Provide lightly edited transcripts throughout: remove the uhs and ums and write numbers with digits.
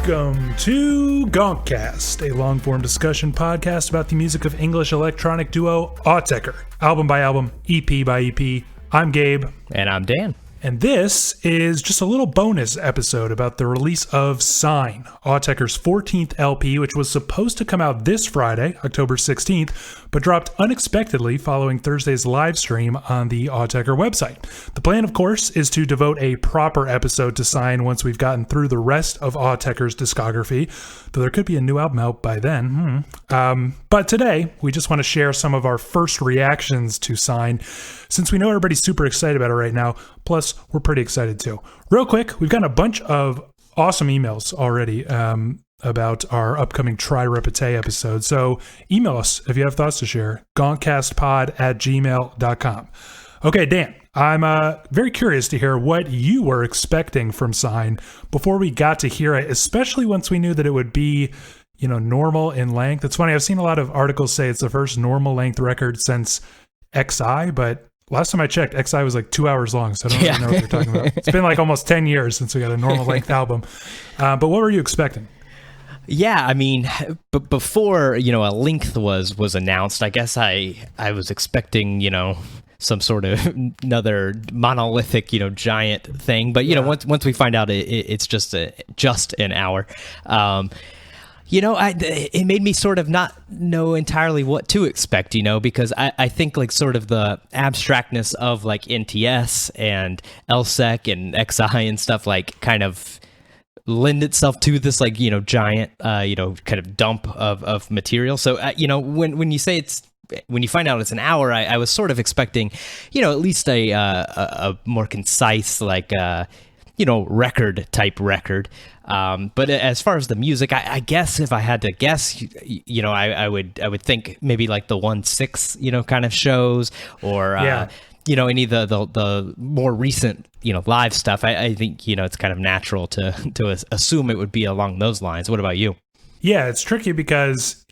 Welcome to GONKCAST, a long-form discussion podcast about the music of English electronic duo Autechre, album by album, EP by EP. I'm Gabe. And I'm Dan. And this is just a little bonus episode about the release of Sign, Autechre's 14th LP, which was supposed to come out this Friday, October 16th, but dropped unexpectedly following Thursday's live stream on the Autechre website. The plan, of course, is to devote a proper episode to Sign once we've gotten through the rest of Autechre's discography, though there could be a new album out by then. But today, we just want to share some of our first reactions to Sign, since we know everybody's super excited about it right now. Plus, we're pretty excited too. Real quick, we've gotten a bunch of awesome emails already about our upcoming Try Repete episode. So email us if you have thoughts to share. GONKCASTpod@gmail.com. Okay, Dan, I'm very curious to hear what you were expecting from Sign before we got to hear it, especially once we knew that it would be, normal in length. It's funny, I've seen a lot of articles say it's the first normal length record since XI, but last time I checked, XI was like 2 hours long, so I don't really know what they're talking about. It's been like almost 10 years since we got a normal length album. But what were you expecting? Yeah, I mean, before, a length was announced, I guess I was expecting, some sort of another monolithic, giant thing. But, once we find out it's just an hour, it made me sort of not know entirely what to expect, because I think like sort of the abstractness of like NTS and LSEC and XI and stuff like kind of lend itself to this like, giant, kind of dump of material. So, when you say when you find out it's an hour, I was sort of expecting, at least a more concise, like, record type record. But as far as the music, I guess if I had to guess, I would think maybe like the 1/6, kind of shows, or any of the more recent, live stuff. I think it's kind of natural to assume it would be along those lines. What about you? Yeah, it's tricky because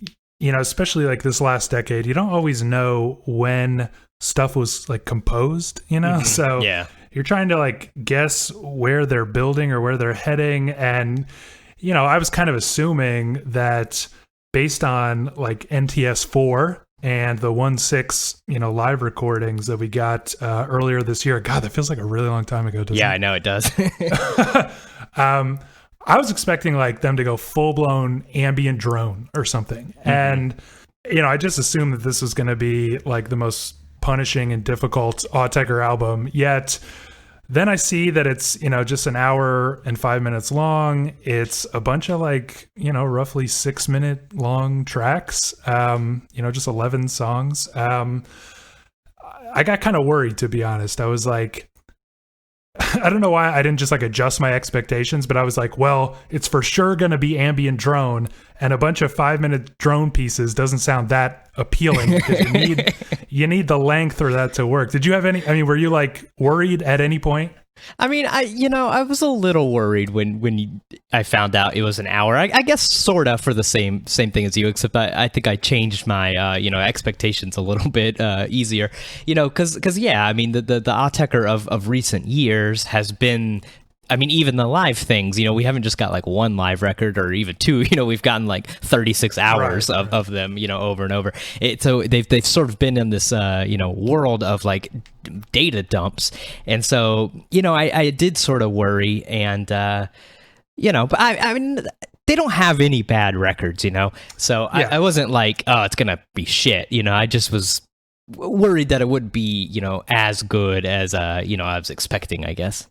especially like this last decade, you don't always know when stuff was like composed. So yeah. You're trying to like guess where they're building or where they're heading. And, I was kind of assuming that based on like NTS 4 and the 1/6, live recordings that we got earlier this year. God, that feels like a really long time ago, doesn't it? Yeah, I know it does. I was expecting like them to go full blown ambient drone or something. Mm-hmm. And, I just assumed that this was going to be like the most punishing and difficult Autechre album, yet then I see that it's just an hour and 5 minutes long. It's a bunch of like roughly 6 minute long tracks, just 11 songs. I got kind of worried, to be honest. I was like, I don't know why I didn't just like adjust my expectations, but I was like, well, it's for sure going to be ambient drone, and a bunch of 5 minute drone pieces doesn't sound that appealing because you need the length for that to work. Did you have were you like worried at any point? I mean, I was a little worried when I found out it was an hour. I guess sort of for the same thing as you, except I think I changed my expectations a little bit easier. Because yeah, I mean the Autechre of recent years has been. I mean, even the live things, we haven't just got like one live record or even two, we've gotten like 36 hours of them, over and over. So they've sort of been in this, world of like data dumps. And so, I did sort of worry and, but I mean, they don't have any bad records, so yeah. I wasn't like, oh, it's going to be shit. I just was worried that it wouldn't be, as good as, I was expecting, I guess.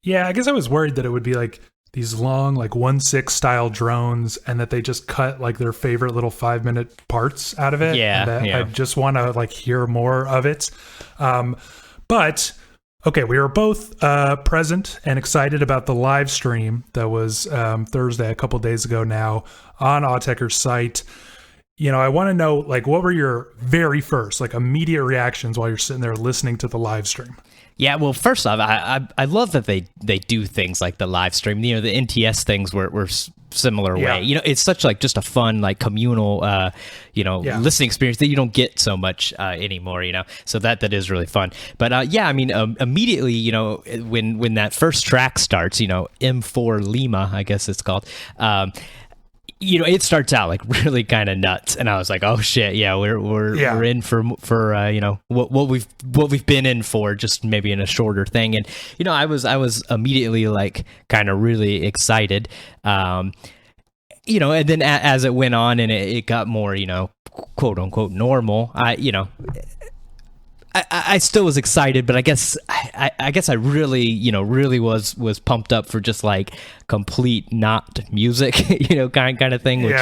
Yeah, I guess I was worried that it would be like these long, like 1/6 style drones, and that they just cut like their favorite little 5 minute parts out of it. Yeah, and I just want to like hear more of it. But okay, we were both present and excited about the live stream that was Thursday, a couple days ago now, on Autechre's site. I want to know, like, what were your very first, like, immediate reactions while you're sitting there listening to the live stream? Yeah, well, first off, I love that they do things like the live stream. The NTS things were similar way. It's such like just a fun like communal listening experience that you don't get so much anymore. So that is really fun. But immediately when that first track starts, M4 Lima, I guess it's called. It starts out like really kind of nuts, and I was like, "Oh shit, yeah, we're in for what we've been in for, just maybe in a shorter thing." And I was immediately like kind of really excited, and then as it went on and it got more quote unquote normal, I still was excited, but I guess I really really was pumped up for just like complete not music, kind of thing. Which,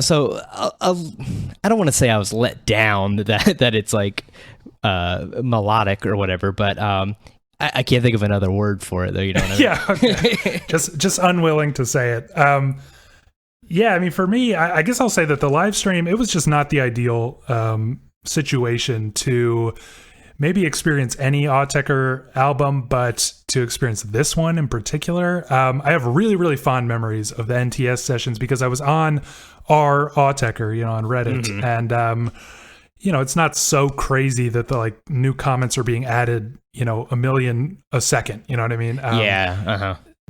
so I don't want to say I was let down that it's like melodic or whatever, but I can't think of another word for it though. You know what I mean? Yeah, okay. just unwilling to say it. I mean, for me, I guess I'll say that the live stream, it was just not the ideal situation to maybe experience any Autechre album, but to experience this one in particular. I have really, really fond memories of the NTS sessions because I was on our Autechre, on Reddit, and it's not so crazy that the like new comments are being added, a million a second. You know what I mean?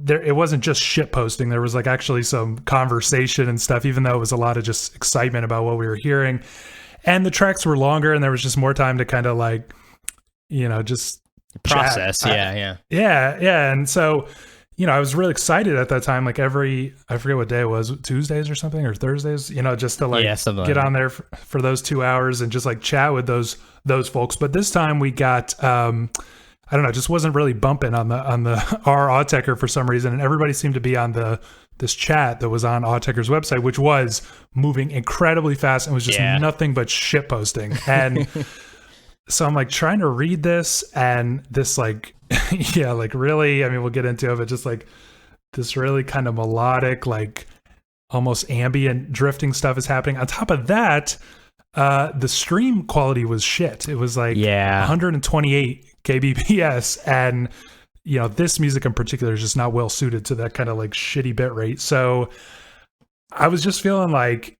It wasn't just shit posting. There was like actually some conversation and stuff, even though it was a lot of just excitement about what we were hearing. And the tracks were longer, and there was just more time to kind of like, just process. Chat. Yeah. And so, I was really excited at that time. Like I forget what day it was, Tuesdays or something, or Thursdays. Just to like get on there for those 2 hours and just like chat with those folks. But this time we got, I don't know, it just wasn't really bumping on the our Autechre for some reason, and everybody seemed to be on this chat that was on Autechre's website, which was moving incredibly fast and was just nothing but shit posting. And so I'm like trying to read this, and this like, like really, I mean, we'll get into it, but just like this really kind of melodic, like almost ambient drifting stuff is happening. On top of that, the stream quality was shit. It was like 128 kbps, and this music in particular is just not well suited to that kind of like shitty bit rate. So I was just feeling like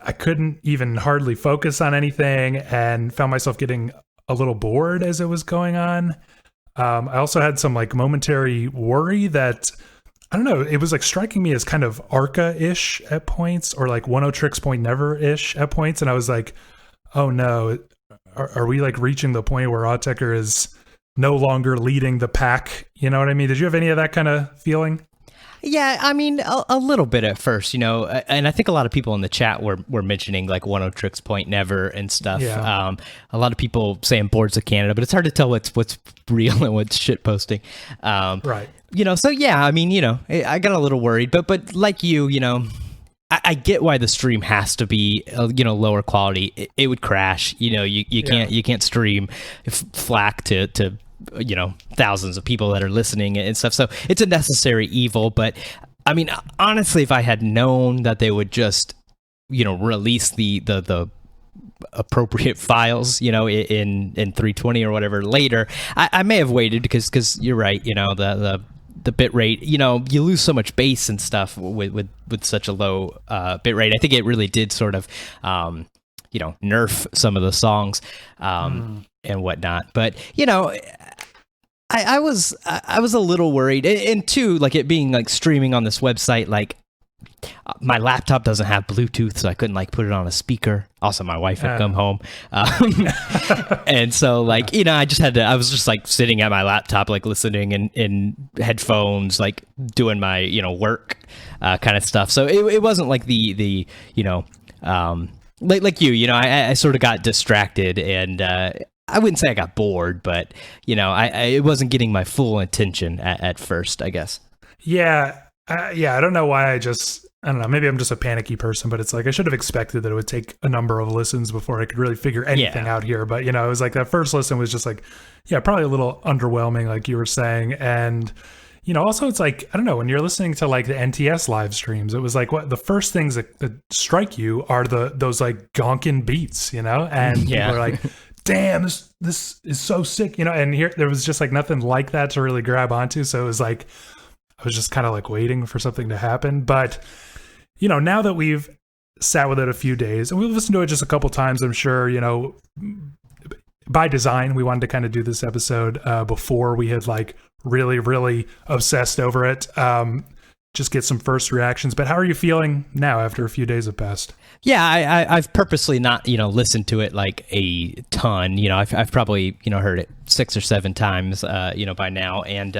I couldn't even hardly focus on anything, and found myself getting a little bored as it was going on. I also had some like momentary worry that, I don't know, it was like striking me as kind of Arca-ish at points, or like Autechre Point Never-ish at points. And I was like, oh no, are we like reaching the point where Autechre is no longer leading the pack? You know what I mean? Did you have any of that kind of feeling? Yeah, I mean, a little bit at first, and I think a lot of people in the chat were mentioning like Autechre Point Never and stuff. Yeah. A lot of people saying Boards of Canada, but it's hard to tell what's real and what's shit posting. Right. So yeah, I mean, I got a little worried, but like I get why the stream has to be, lower quality. It would crash. You can't stream FLAC to thousands of people that are listening and stuff. So it's a necessary evil. But I mean, honestly, if I had known that they would just, release the appropriate files, in 320 or whatever later, I may have waited because you're right. The bit rate, you lose so much bass and stuff with such a low bit rate. I think it really did sort of, nerf some of the songs and whatnot. But I was a little worried, and two, like it being like streaming on this website, like my laptop doesn't have Bluetooth, so I couldn't like put it on a speaker. Also, my wife had come home, and so like I just had to. I was just like sitting at my laptop, like listening in headphones, like doing my work kind of stuff. So it wasn't like the like you. I sort of got distracted, and I wouldn't say I got bored, but it wasn't getting my full attention at first, I guess. Yeah. I don't know why I don't know, maybe I'm just a panicky person, but it's like I should have expected that it would take a number of listens before I could really figure anything out here. But, it was like that first listen was just like, probably a little underwhelming, like you were saying. And, also it's like, I don't know, when you're listening to like the NTS live streams, it was like what the first things that strike you are those like gonkin beats, and people are like, damn, this is so sick, and here there was just like nothing like that to really grab onto. So it was like, I was just kind of like waiting for something to happen. But, now that we've sat with it a few days and we've listened to it just a couple times, I'm sure, by design, we wanted to kind of do this episode before we had like really, really obsessed over it. Just get some first reactions. But how are you feeling now after a few days have passed? Yeah, I've purposely not, listened to it like a ton. I've probably, heard it 6 or 7 times, by now. And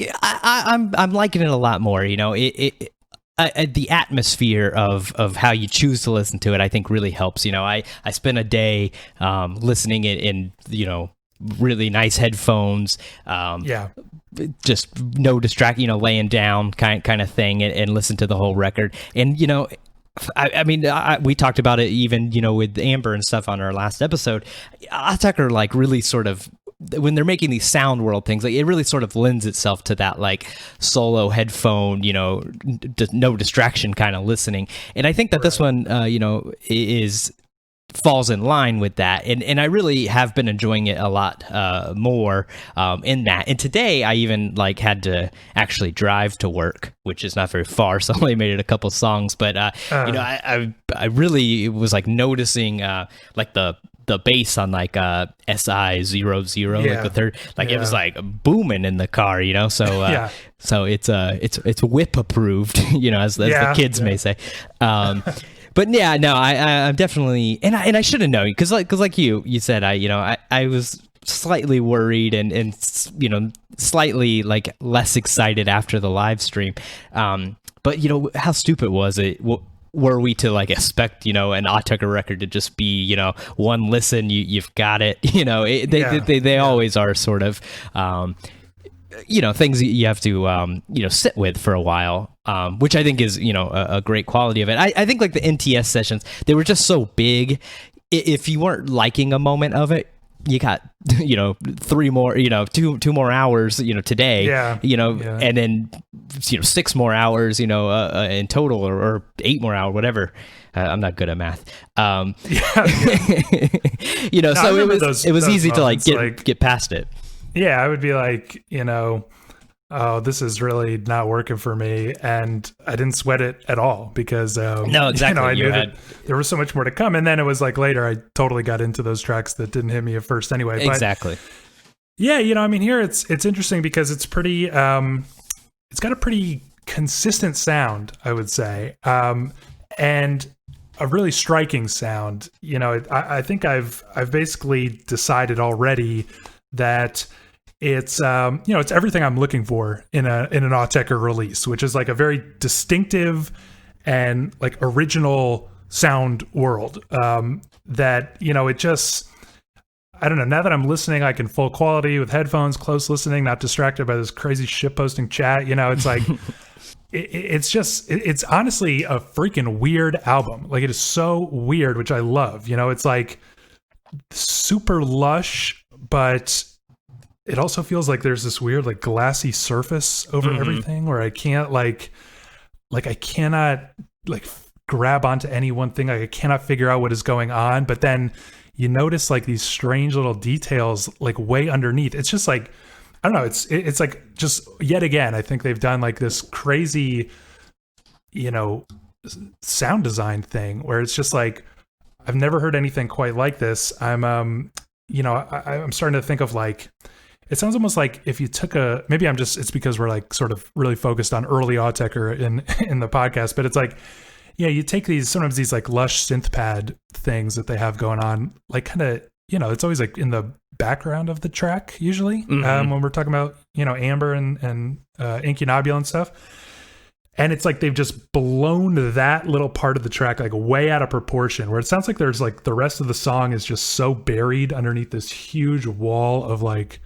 I'm liking it a lot more. The atmosphere of how you choose to listen to it, I think really helps. I spent a day listening it in, really nice headphones. Just no distract, laying down kind of thing, and listen to the whole record. And, we talked about it even, with Amber and stuff on our last episode. Autechre like really sort of, when they're making these sound world things, like it really sort of lends itself to that like solo headphone, no distraction kind of listening. And I think that this one, falls in line with that, and I really have been enjoying it a lot more in that. And today I even like had to actually drive to work, which is not very far, so I only made it a couple songs. But I really was like noticing like the bass on like SI00, like the third, like it was like booming in the car, so so it's whip approved, as the kids may say. But yeah, no, I'm definitely, and I should have known, because like you said, I was slightly worried and slightly like less excited after the live stream. But how stupid was it? Were we to like expect an Autechre record to just be one listen, you've got it? They always are sort of things that you have to sit with for a while, which I think is a great quality of it. I think like the NTS sessions, they were just so big. If you weren't liking a moment of it, you got 3 more, 2 more hours today, and then 6 more hours in total, or 8 more hours, whatever. I'm not good at math. So it was easy to like get past it. Yeah, I would be like, oh, this is really not working for me, and I didn't sweat it at all, because no, exactly. I knew that there was so much more to come. And then it was like later I totally got into those tracks that didn't hit me at first anyway. Exactly. But yeah, here it's interesting because it's pretty it's got a pretty consistent sound, I would say, and a really striking sound. I think I've basically decided already that it's it's everything I'm looking for in an Autechre release, which is like a very distinctive and like original sound world, that it just, I don't know, now that I'm listening like in full quality with headphones, close listening, not distracted by this crazy shit posting chat, it's like it's honestly a freaking weird album. Like it is so weird, which I love. It's like super lush, but it also feels like there's this weird like glassy surface over everything, where I can't like I cannot like grab onto any one thing. Like I cannot figure out what is going on, but then you notice like these strange little details like way underneath. It's just like, I don't know, it's like just yet again, I think they've done like this crazy sound design thing where it's just like, I've never heard anything quite like this. I'm starting to think of like, it sounds almost like if you took it's because we're like sort of really focused on early Autechre in the podcast, but it's like, you take sometimes these like lush synth pad things that they have going on, like kind of, it's always like in the background of the track usually, when we're talking about, Amber and Incunabula and stuff. And it's like they've just blown that little part of the track like way out of proportion, where it sounds like there's like the rest of the song is just so buried underneath this huge wall of like,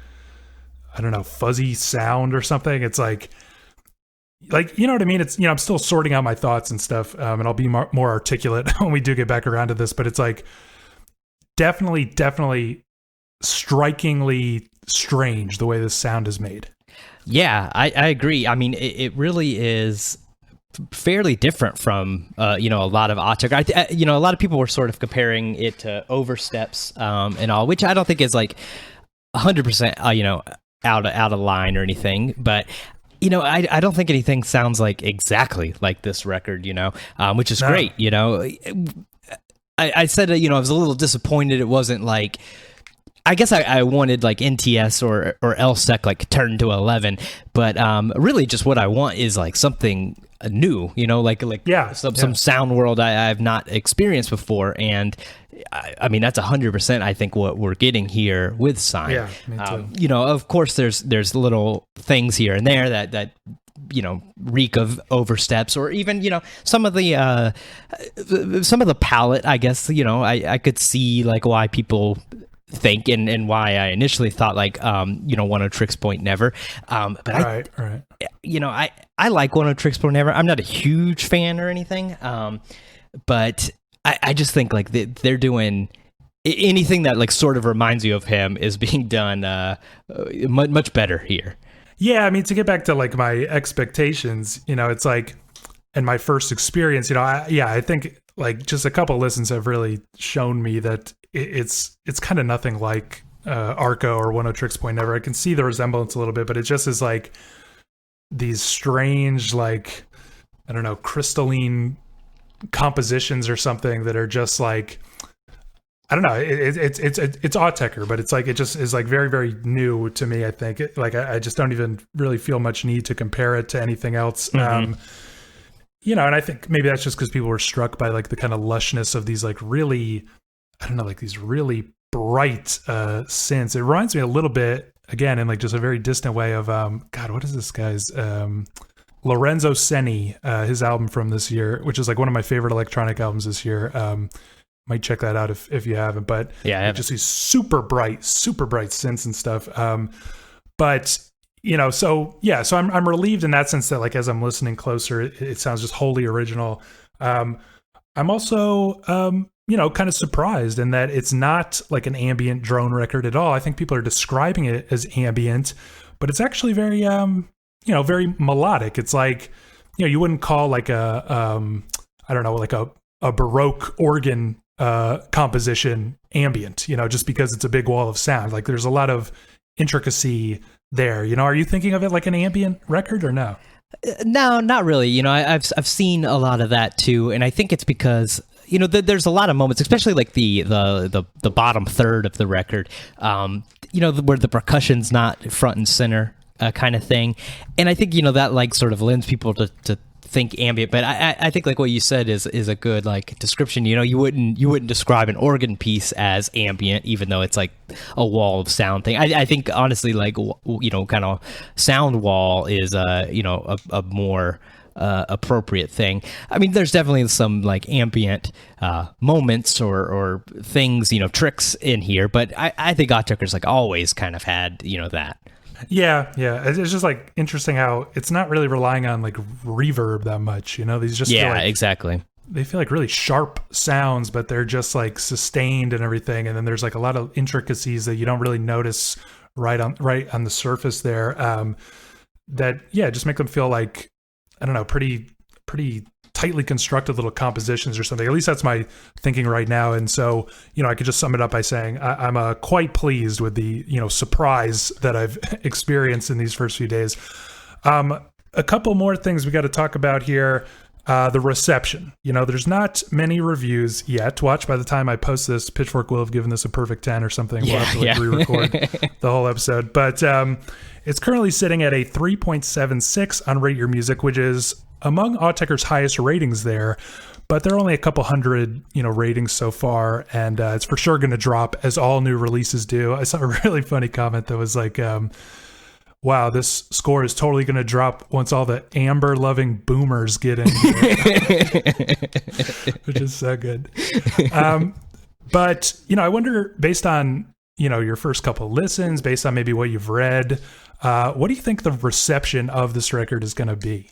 I don't know, fuzzy sound or something. It's like, you know what I mean? It's, I'm still sorting out my thoughts and stuff. And I'll be more articulate when we do get back around to this, but it's like definitely strikingly strange the way this sound is made. Yeah, I agree. I mean, it really is fairly different from a lot of Autechre. A lot of people were sort of comparing it to Oversteps and all, which I don't think is like 100% out of line or anything, but I don't think anything sounds like exactly like this record, which is great. I said I was a little disappointed it wasn't like, I guess I wanted like NTS or LSEC like turned to 11, but really just what I want is like something new, some sound world I've not experienced before, and I mean that's 100% I think what we're getting here with Sign. Yeah, me too. Of course there's little things here and there that reek of Oversteps, or even some of the palette. I guess I could see like why people think and why I initially thought like One of Tricks Point Never, but right. I like One of Tricks Point Never. I'm not a huge fan or anything, but I just think like they're doing anything that like sort of reminds you of him is being done much better here. Yeah, I mean, to get back to like my expectations, it's like, and my first experience, I think like just a couple listens have really shown me that it's kind of nothing like Arco or One of Tricks Point Never. I can see the resemblance a little bit, but it just is like these strange, like, I don't know, crystalline compositions or something that are just like, I don't know. It's Autechre, but it's like, it just is like very, very new to me. I think I just don't even really feel much need to compare it to anything else. Mm-hmm. And I think maybe that's just because people were struck by like the kind of lushness of these like really, I don't know, like these really bright synths. It reminds me a little bit, again, in like just a very distant way of, God, what is this guy's, Lorenzo Senni, his album from this year, which is like one of my favorite electronic albums this year. Might check that out if you haven't, but yeah, just these super bright synths and stuff. But so I'm relieved in that sense that like as I'm listening closer, it sounds just wholly original. I'm also kind of surprised in that it's not like an ambient drone record at all. I think people are describing it as ambient, but it's actually very very melodic. It's like you wouldn't call like a I don't know, like a Baroque organ composition ambient, just because it's a big wall of sound. Like there's a lot of intricacy there. Are you thinking of it like an ambient record or no? No, not really. I've seen a lot of that too, and I think it's because there's a lot of moments, especially like the bottom third of the record, where the percussion's not front and center kind of thing, and I think that like sort of lends people to think ambient, but I think like what you said is a good like description. You wouldn't describe an organ piece as ambient, even though it's like a wall of sound thing. I think honestly like kind of sound wall is a more appropriate thing. I mean, there's definitely some like ambient moments or things, tricks in here, but I think Autechre's like always kind of had that. Yeah. It's just like interesting how it's not really relying on like reverb that much. These just feel like, exactly. They feel like really sharp sounds, but they're just like sustained and everything. And then there's like a lot of intricacies that you don't really notice right on the surface there. That just make them feel like, I don't know, pretty tightly constructed little compositions or something. At least that's my thinking right now. And so, I could just sum it up by saying I'm quite pleased with the, surprise that I've experienced in these first few days. A couple more things we got to talk about here. The reception. There's not many reviews yet. Watch, by the time I post this, Pitchfork will have given this a perfect 10 or something. We'll have to re-record the whole episode. But it's currently sitting at a 3.76 on Rate Your Music, which is among Autechre's highest ratings there. But there are only a couple hundred, ratings so far, and it's for sure going to drop as all new releases do. I saw a really funny comment that was like, wow, this score is totally going to drop once all the amber-loving boomers get in here. Which is so good. But, I wonder, based on, your first couple listens, based on maybe what you've read, what do you think the reception of this record is going to be?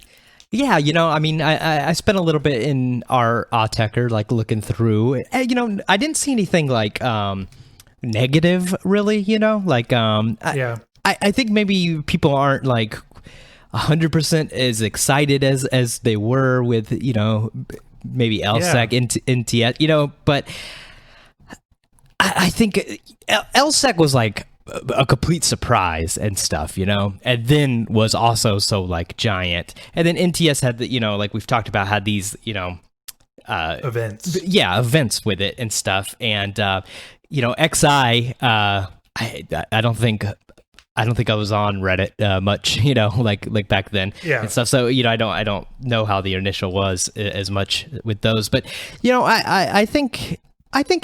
Yeah, I mean, I spent a little bit in our Autechre, like looking through. I didn't see anything like negative, really. I think maybe people aren't like 100% as excited as they were with, maybe LSEC, NTS, but I think LSEC was like a complete surprise and stuff, and then was also so like giant. And then NTS had the, like we've talked about, had these, events. Events with it and stuff. And, XI, I don't think I was on Reddit much, like back then and stuff. So, I don't know how the initial was as much with those, but I think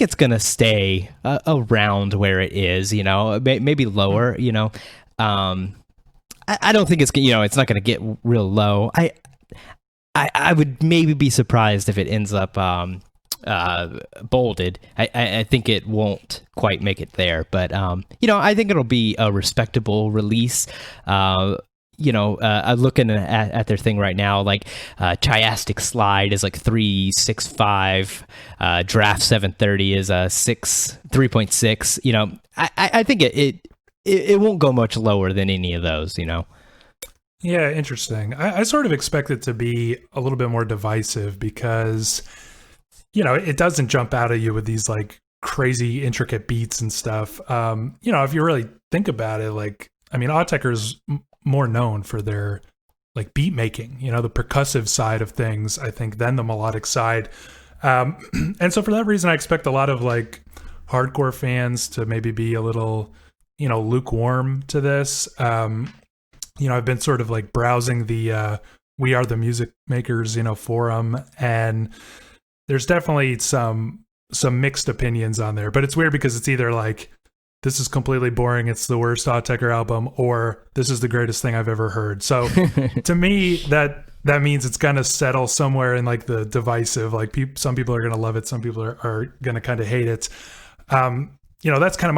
it's gonna stay around where it is, maybe lower. I don't think it's not gonna get real low. I would maybe be surprised if it ends up bolded. I think it won't quite make it there, but I think it'll be a respectable release. I'm looking at their thing right now, like Chiastic Slide is like 3.65, Draft 730 is a 3.6. I think it won't go much lower than any of those. Yeah, interesting. I sort of expect it to be a little bit more divisive because, it doesn't jump out at you with these like crazy intricate beats and stuff. If you really think about it, like, Autechre's more known for their like beat making, the percussive side of things, I think, than the melodic side. And so for that reason, I expect a lot of like hardcore fans to maybe be a little, lukewarm to this. I've been sort of like browsing the We Are the Music Makers, forum, and there's definitely some mixed opinions on there, but it's weird because it's either like, this is completely boring, it's the worst Autechre album, or this is the greatest thing I've ever heard. So to me, that means it's going to settle somewhere in like the divisive, like some people are going to love it, some people are going to kind of hate it. That's kind of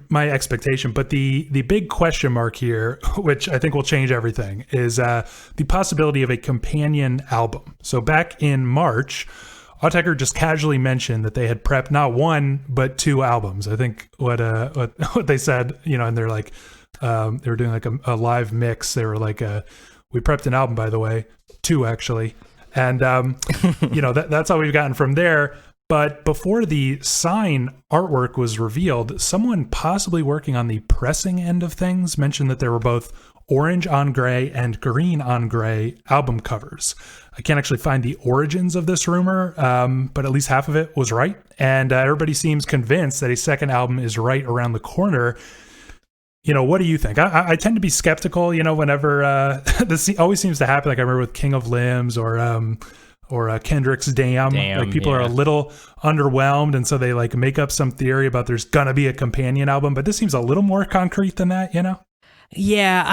my expectation. But the big question mark here, which I think will change everything, is the possibility of a companion album. So back in March, Autechre just casually mentioned that they had prepped not one but two albums. I think what they said, and they're like, they were doing like a live mix. They were like, we prepped an album, by the way, two actually, and that's all we've gotten from there. But before the sign artwork was revealed, someone possibly working on the pressing end of things mentioned that there were both orange on gray and green on gray album covers. I can't actually find the origins of this rumor, but at least half of it was right. And everybody seems convinced that a second album is right around the corner. What do you think? I tend to be skeptical, whenever this always seems to happen. Like I remember with King of Limbs or Kendrick's Damn. Like people are a little underwhelmed, and so they like make up some theory about there's gonna be a companion album, but this seems a little more concrete than that, Yeah,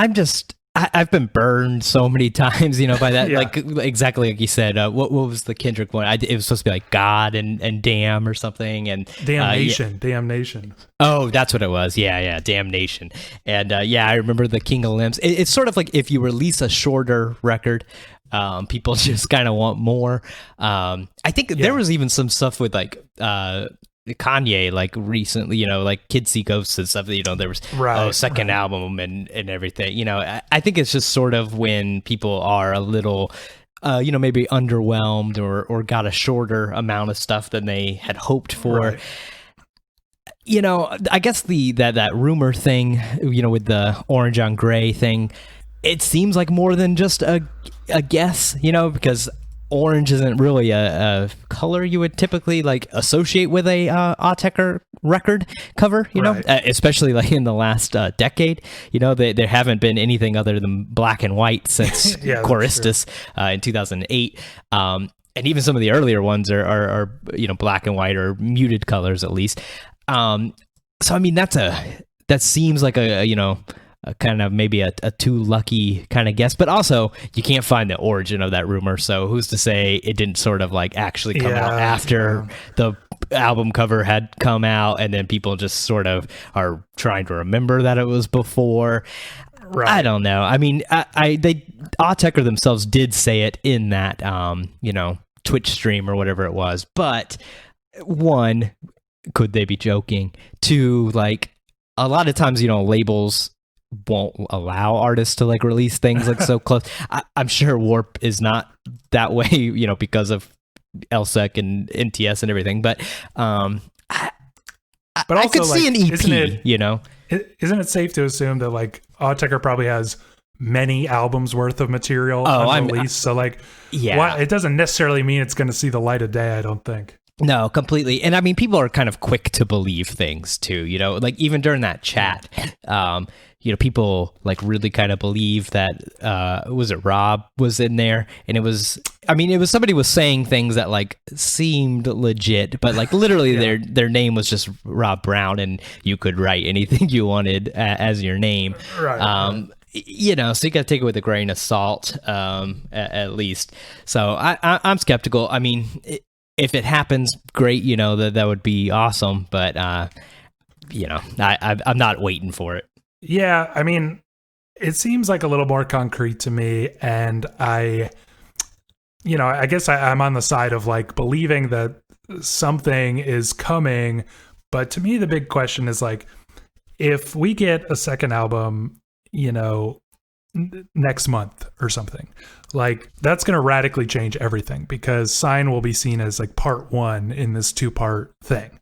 I've been burned so many times, by that. Like exactly like you said. What was the Kendrick one? It was supposed to be like God and Damn or something, and Damnation. Oh, that's what it was. Yeah, Damnation. And I remember the King of Limbs. It's sort of like if you release a shorter record, people just kind of want more. I think there was even some stuff with like Kanye, like recently, like Kids See Ghosts and stuff. There was second album and everything. I think it's just sort of when people are a little, maybe underwhelmed or got a shorter amount of stuff than they had hoped for. Right. I guess that rumor thing, with the orange on gray thing, it seems like more than just a guess, because orange isn't really a color you would typically like associate with a Autechre record cover, especially like in the last decade. There haven't been anything other than black and white since Choristus in 2008. And even some of the earlier ones are black and white or muted colors at least. So I mean that seems like a kind of maybe a too lucky kind of guess, but also you can't find the origin of that rumor, so who's to say it didn't sort of like actually come out after the album cover had come out, and then people just sort of are trying to remember that it was before. Right. I don't know. I mean, Autechre themselves did say it in that Twitch stream or whatever it was, but one, could they be joking? Two, like a lot of times labels won't allow artists to like release things like so close. I'm sure Warp is not that way, because of LSEC and NTS and everything. But also, I could see an EP. Isn't it safe to assume that like Autechre probably has many albums worth of material unreleased? So like, it doesn't necessarily mean it's going to see the light of day, I don't think. No, completely. And I mean, people are kind of quick to believe things too, like even during that chat, people like really kind of believe that, was it Rob was in there? And it was somebody was saying things that like seemed legit, but like literally their name was just Rob Brown, and you could write anything you wanted as your name. Right. So you got to take it with a grain of salt, at least. So I'm skeptical. I mean, if it happens, great, that would be awesome. But, I'm not waiting for it. Yeah, I mean, it seems like a little more concrete to me. And I guess I'm on the side of like believing that something is coming. But to me, the big question is like, if we get a second album, next month or something, like that's going to radically change everything, because Sign will be seen as like part one in this 2-part thing.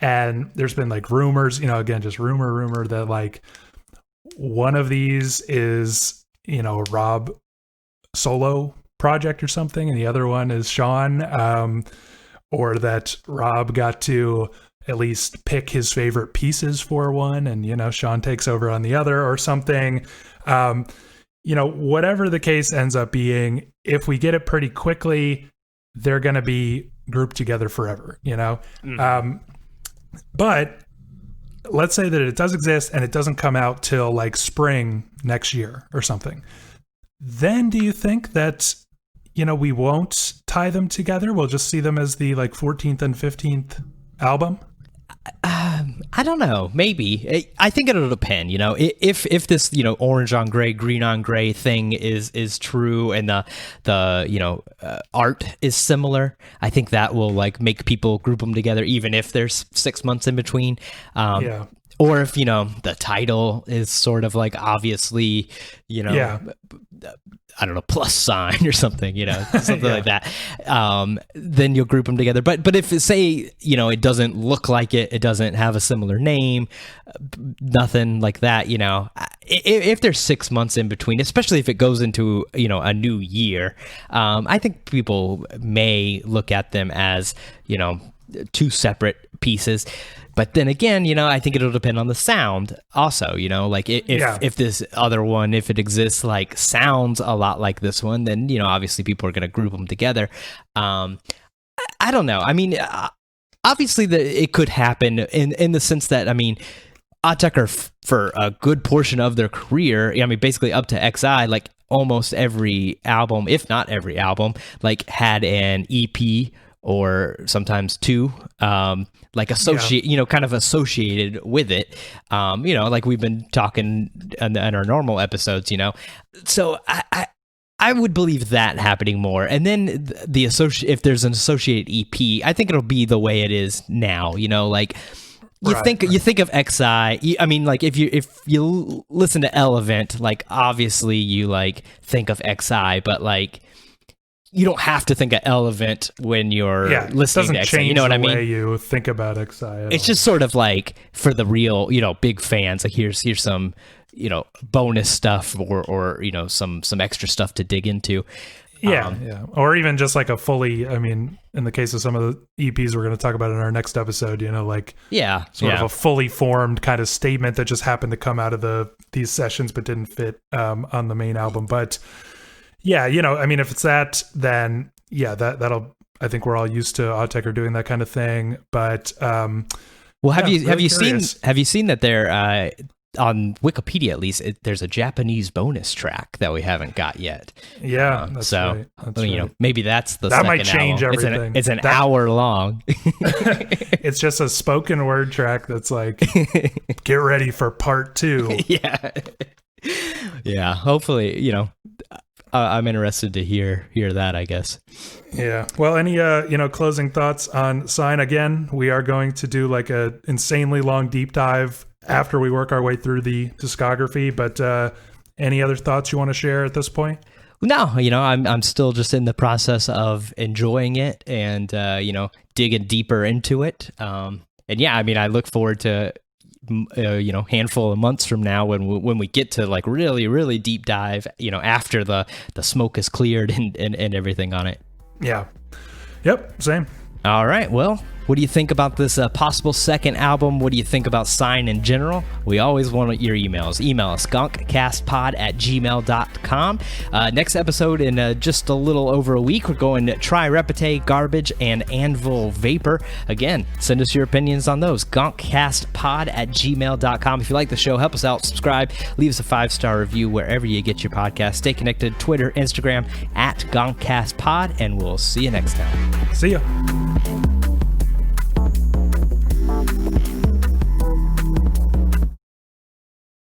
And there's been like rumors, again, just rumor that like one of these is, a Rob solo project or something, and the other one is Sean, or that Rob got to at least pick his favorite pieces for one, and Sean takes over on the other or something. Whatever the case ends up being, if we get it pretty quickly, they're going to be grouped together forever, but let's say that it does exist and it doesn't come out till like spring next year or something. Then do you think that, we won't tie them together? We'll just see them as the like 14th and 15th album? I don't know. Maybe. I think it'll depend. If this orange on gray, green on gray thing is true, and the art is similar, I think that will like make people group them together, even if there's 6 months in between. Or if the title is sort of like obviously I don't know, plus sign or something, something like that. Then you'll group them together. But if say, it doesn't look like it, it doesn't have a similar name, nothing like that, if there's 6 months in between, especially if it goes into, a new year, I think people may look at them as, 2 separate pieces. But then again, I think it'll depend on the sound also, like if this other one, if it exists, like sounds a lot like this one, then, obviously people are going to group them together. I don't know. I mean, obviously it could happen in the sense that, I mean, Autechre for a good portion of their career, basically up to XI, like almost every album, if not every album, like had an EP or sometimes 2, like kind of associated with it, like we've been talking in our normal episodes, so I would believe that happening more. And then if there's an associated EP, I think it'll be the way it is now, like you think of XI. I mean, like if you listen to Elevant, like obviously you like think of XI, but like you don't have to think of Elevant when you're listening to XI. You know what I mean? Way you think about XI. It's just sort of like for the real, big fans. Like here's some, bonus stuff or some extra stuff to dig into. Or even just like a fully. I mean, in the case of some of the EPs we're going to talk about in our next episode, like sort of a fully formed kind of statement that just happened to come out of these sessions but didn't fit on the main album, but. Yeah, I mean, if it's that, then that'll. I think we're all used to Autechre doing that kind of thing. But well, have you seen that there on Wikipedia at least? There's a Japanese bonus track that we haven't got yet. Yeah, that's right. That's right. Maybe that's the that second might change album. everything. It's an hour long. It's just a spoken word track that's like, get ready for part 2. Yeah. Hopefully, I'm interested to hear that, I guess. Yeah. Well, any closing thoughts on Sign? Again, we are going to do like a insanely long deep dive after we work our way through the discography, but any other thoughts you want to share at this point? No, I'm still just in the process of enjoying it and digging deeper into it. And yeah, I mean, I look forward to handful of months from now when we get to like really deep dive, after the smoke is cleared and everything on it. Yeah. Yep. Same. All right. Well, what do you think about this possible second album? What do you think about Sign in general? We always want your emails. Email us, gonkcastpod@gmail.com. Next episode in just a little over a week, we're going to Try Repete, Garbage, and Anvil Vapor. Again, send us your opinions on those. gonkcastpod@gmail.com. If you like the show, help us out, subscribe, leave us a 5-star review wherever you get your podcast. Stay connected, Twitter, Instagram, @GONKCASTPod, and we'll see you next time. See ya.